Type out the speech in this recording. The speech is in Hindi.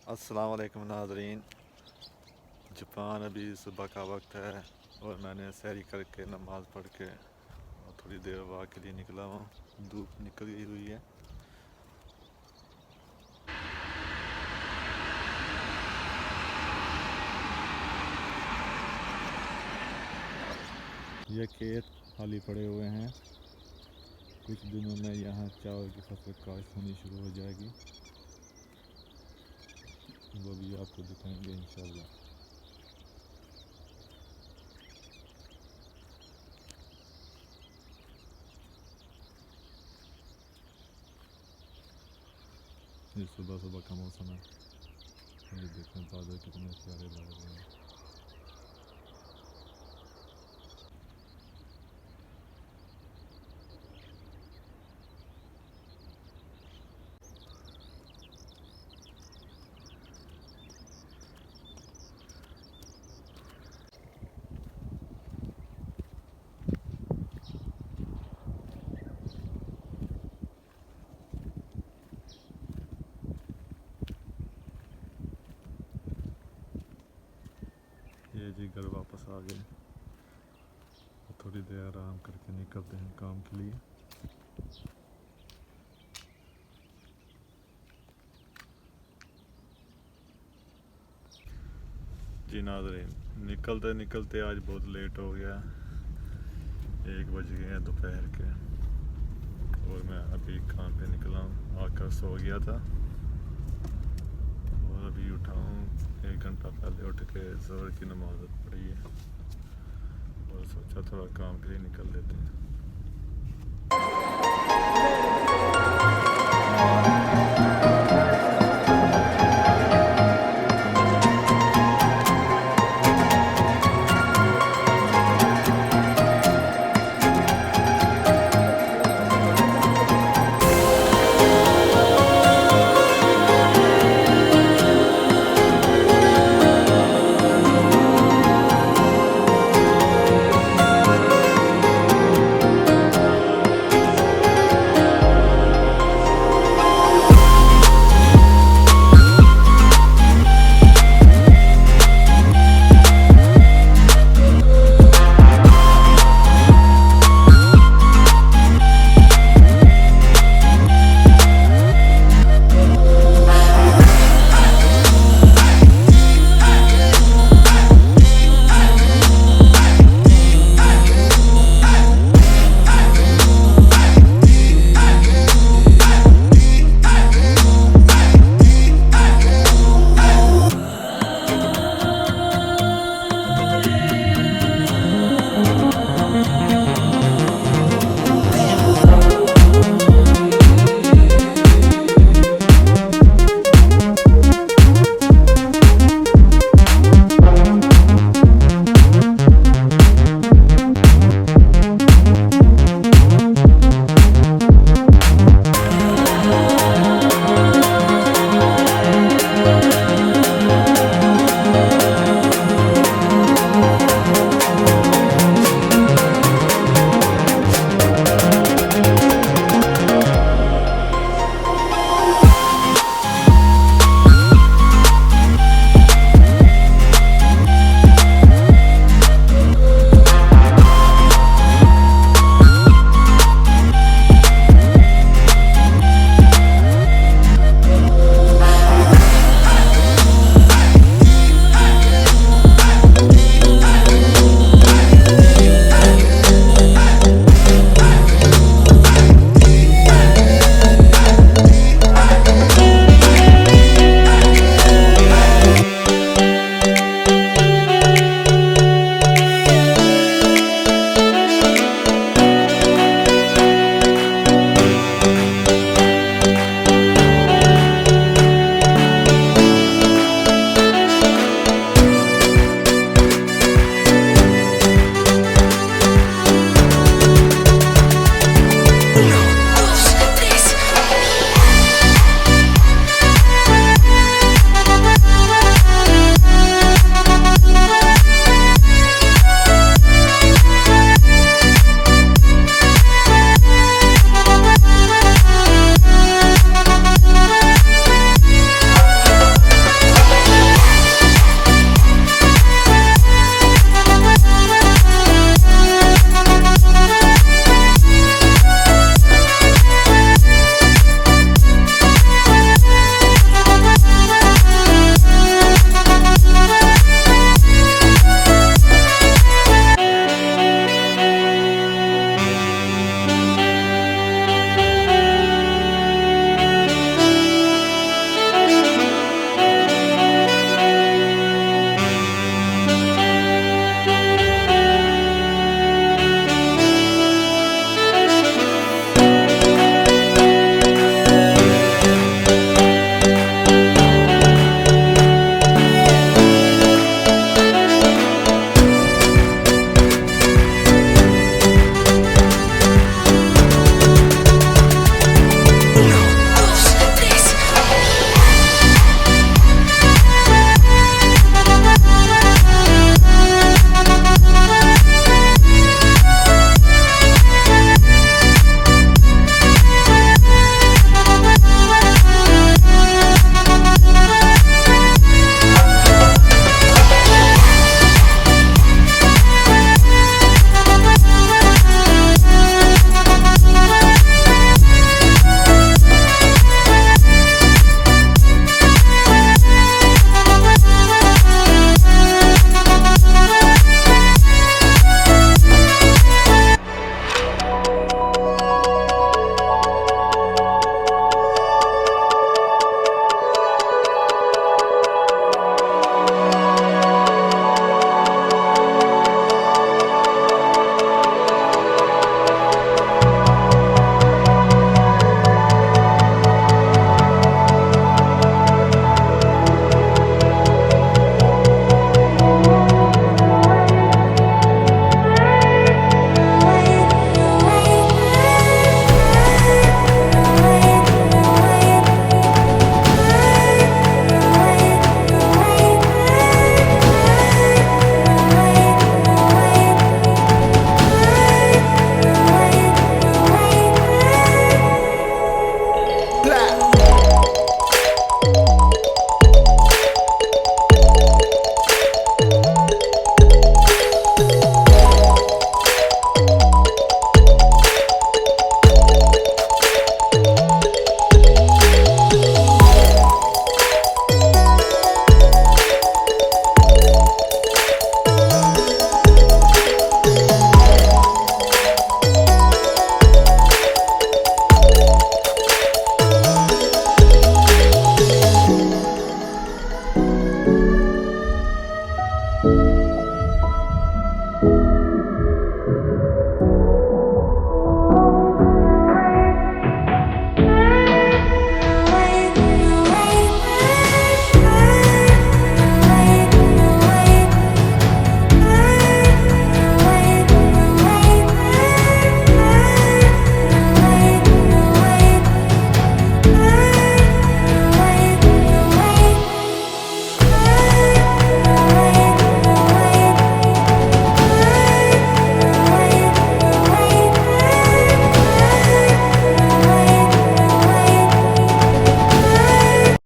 अस्सलाम वालेकुम नाज़रीन। जापान अभी सुबह का वक्त है और मैंने सैरी करके नमाज़ पढ़ के और थोड़ी देर वॉक के लिए निकला हूँ। धूप निकल गई हुई है। ये खेत खाली पड़े हुए हैं। कुछ दिनों में यहाँ चावल की फसल काश्त होनी शुरू हो जाएगी, वो भी आपको दिखाएंगे इंशाल्लाह। ये सुबह सुबह का मौसम है। ये देखें बादल कितने प्यारे लग रहे हैं। ये जी घर वापस आ गए। थोड़ी देर आराम करके निकलते हैं काम के लिए। जी नाज़रीन, निकलते निकलते आज बहुत लेट हो गया। 1 बज गए हैं दोपहर के और मैं अभी काम पे निकला हूँ। आकर सो गया था और अभी उठा हूँ। 1 घंटा पहले उठ के ज़ोहर की नमाज़ पढ़ी है और सोचा थोड़ा काम के लिए निकल लेते हैं।